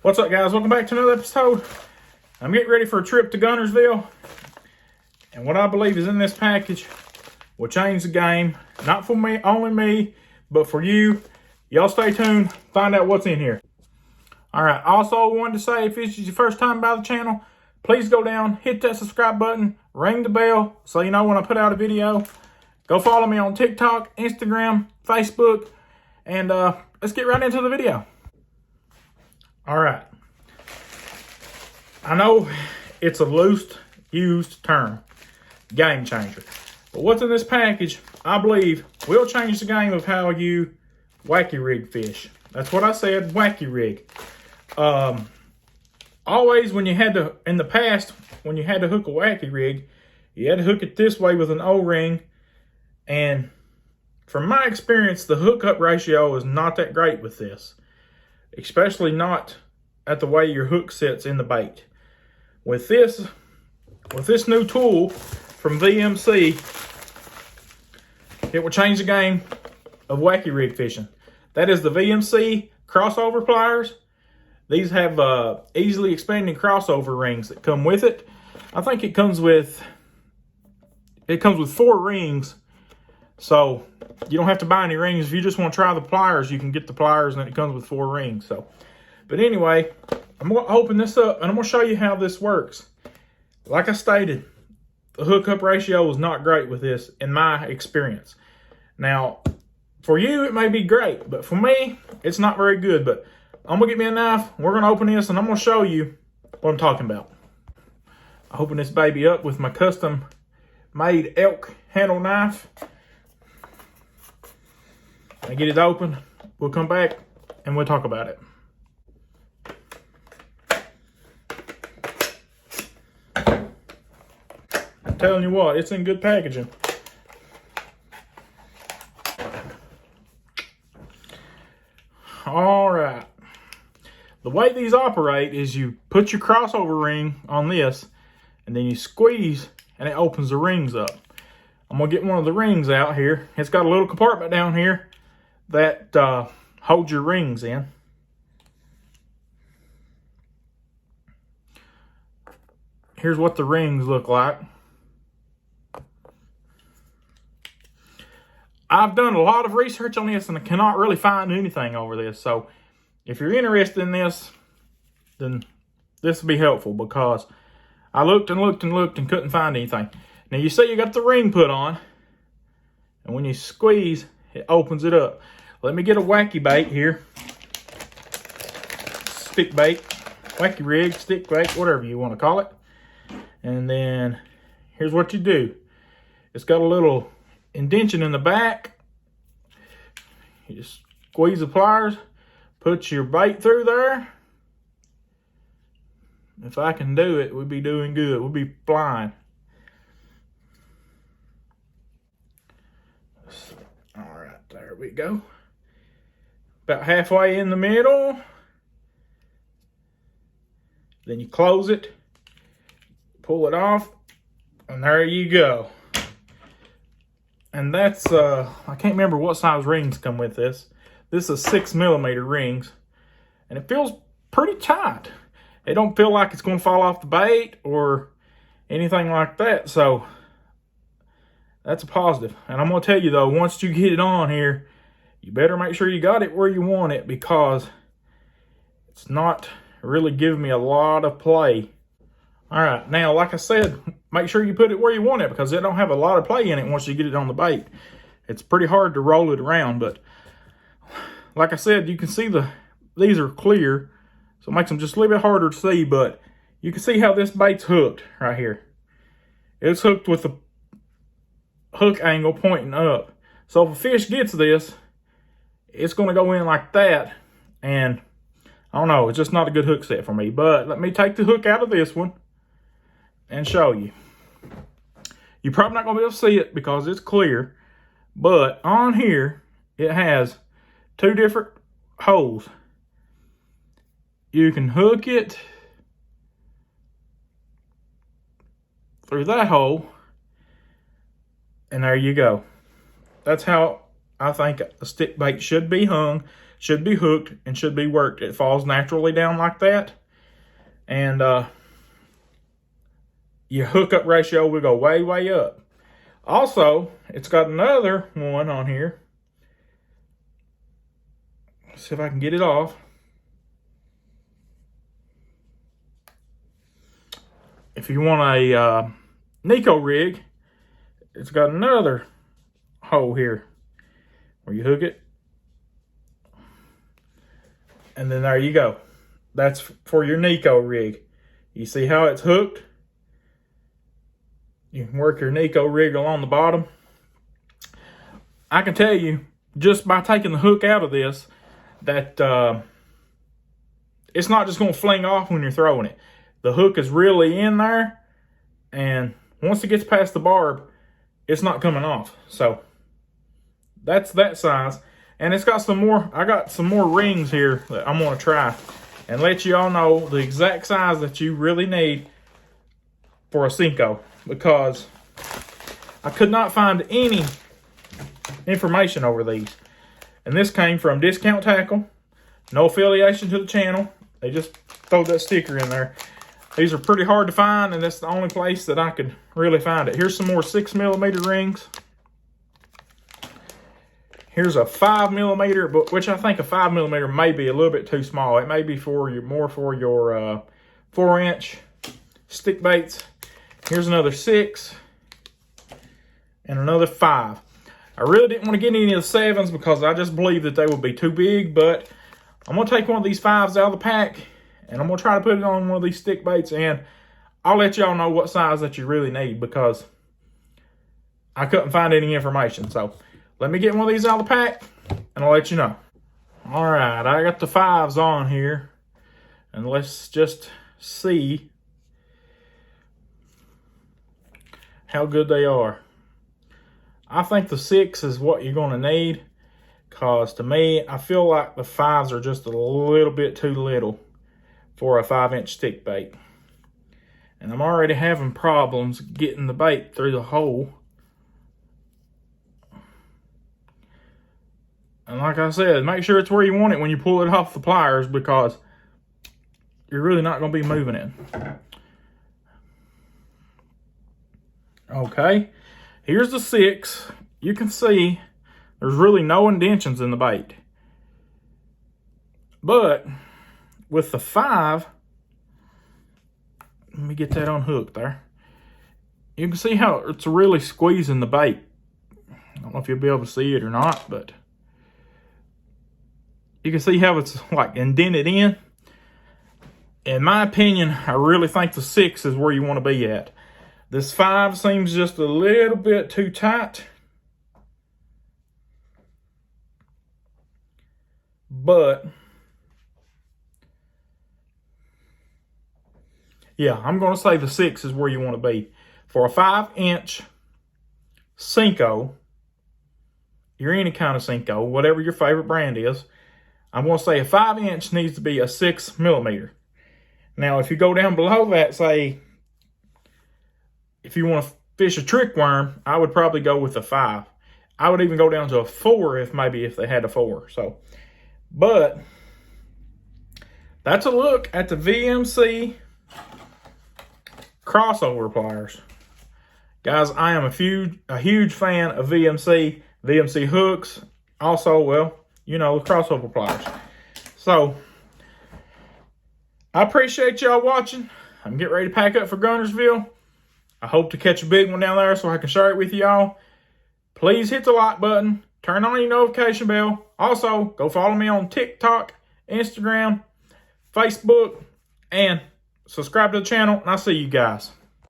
What's up, guys? Welcome back to another episode. I'm getting ready for a trip to Guntersville, and what I believe is in this package will change the game. Not for me, only me, but for you. Y'all stay tuned, find out what's in here. All right, also I wanted to say, if this is your first time by the channel, please go down, hit that subscribe button, ring the bell so you know when I put out a video. Go follow me on TikTok, Instagram, Facebook, and let's get right into the video. All right. I know it's a loose used term, game changer. But what's in this package, I believe, will change the game of how you wacky rig fish. That's what I said, wacky rig. Always when you had to, in the past, when you had to hook a wacky rig, you had to hook it this way with an O-ring. And from my experience, the hookup ratio is not that great with this. Especially not at the way your hook sits in the bait. With this new tool from VMC, it will change the game of wacky rig fishing. That is the VMC crossover pliers. These have easily expanding crossover rings that come with it. I think it comes with 4 rings. So you don't have to buy any rings. If you just want to try the pliers, you can get the pliers and it comes with 4 rings. So, but anyway, I'm going to open this up and I'm going to show you how this works. Like I stated, the hookup ratio is not great with this in my experience. Now, for you, it may be great, but for me, it's not very good. But I'm going to get me a knife. We're going to open this and I'm going to show you what I'm talking about. I open this baby up with my custom made elk handle knife. I get it open, we'll come back and we'll talk about it. I'm telling you what, it's in good packaging. All right. The way these operate is you put your crossover ring on this and then you squeeze and it opens the rings up. I'm gonna get one of the rings out here. It's got a little compartment down here that holds your rings in. Here's what the rings look like. I've done a lot of research on this and I cannot really find anything over this. So if you're interested in this, then this will be helpful because I looked and looked and looked and couldn't find anything. Now you see you got the ring put on, and when you squeeze, it opens it up. Let me get a wacky bait here. Stick bait, wacky rig, stick bait, whatever you want to call it. And then here's what you do. It's got a little indentation in the back. You just squeeze the pliers, put your bait through there. If I can do it, we'd be doing good. We'll be flying. All right, there we go. About halfway in the middle. Then you close it, pull it off, and there you go. And that's, I can't remember what size rings come with this. This is 6mm rings, and it feels pretty tight. It don't feel like it's going to fall off the bait or anything like that, so that's a positive. And I'm going to tell you though, once you get it on here, you better make sure you got it where you want it because it's not really giving me a lot of play. All right, now, like I said, make sure you put it where you want it because it don't have a lot of play in it once you get it on the bait. It's pretty hard to roll it around, but like I said, you can see these are clear, so it makes them just a little bit harder to see, but you can see how this bait's hooked right here. It's hooked with the hook angle pointing up. So if a fish gets this, it's going to go in like that, and I don't know, it's just not a good hook set for me. But let me take the hook out of this one and show you. You're probably not going to be able to see it because it's clear, but on here it has 2 different holes. You can hook it through that hole, and there you go. That's how I think a stick bait should be hung. should be hooked and should be worked. It falls naturally down like that. And your hookup ratio will go way, way up. Also, it's got another one on here. Let's see if I can get it off. If you want a Neko rig, it's got another hole here where you hook it. And then there you go. That's for your Neko rig. You see how it's hooked? You can work your Neko rig along the bottom. I can tell you, just by taking the hook out of this, that it's not just going to fling off when you're throwing it. The hook is really in there, and once it gets past the barb, it's not coming off. So that's that size. And it's got some more, I got some more rings here that I'm going to try and let you all know the exact size that you really need for a Senko, because I could not find any information over these. And this came from Discount Tackle. No affiliation to the channel. They just throw that sticker in there. These are pretty hard to find, and that's the only place that I could really find it. Here's some more 6mm rings. Here's a 5mm, but which I think a 5mm may be a little bit too small. It may be for your more for your 4-inch stick baits. Here's another 6 and another 5. I really didn't want to get any of the 7s because I just believe that they would be too big, but I'm going to take one of these 5s out of the pack, and I'm going to try to put it on one of these stick baits, and I'll let y'all know what size that you really need, because I couldn't find any information. So let me get one of these out of the pack, and I'll let you know. All right, I got the 5s on here, and let's just see how good they are. I think the 6 is what you're going to need, because to me, I feel like the 5s are just a little bit too little for a 5-inch stick bait. And I'm already having problems getting the bait through the hole. And like I said, make sure it's where you want it when you pull it off the pliers, because you're really not going to be moving it. Okay, here's the 6. You can see there's really no indentions in the bait. But with the 5, let me get that unhooked there. You can see how it's really squeezing the bait. I don't know if you'll be able to see it or not, but you can see how it's like indented in. In my opinion, I really think the 6 is where you want to be at. This 5 seems just a little bit too tight. But yeah, I'm going to say the 6 is where you want to be. For a 5-inch Senko, you're any kind of Senko, whatever your favorite brand is, I'm going to say a 5-inch needs to be a 6mm. Now, if you go down below that, say, if you want to fish a trick worm, I would probably go with a 5. I would even go down to a 4 if they had a 4. So, but that's a look at the VMC crossover pliers. Guys, I am a huge fan of VMC hooks. Also, well, you know, the crossover pliers. So, I appreciate y'all watching. I'm getting ready to pack up for Gunnersville. I hope to catch a big one down there so I can share it with y'all. Please hit the like button. Turn on your notification bell. Also, go follow me on TikTok, Instagram, Facebook, and subscribe to the channel. And I'll see you guys.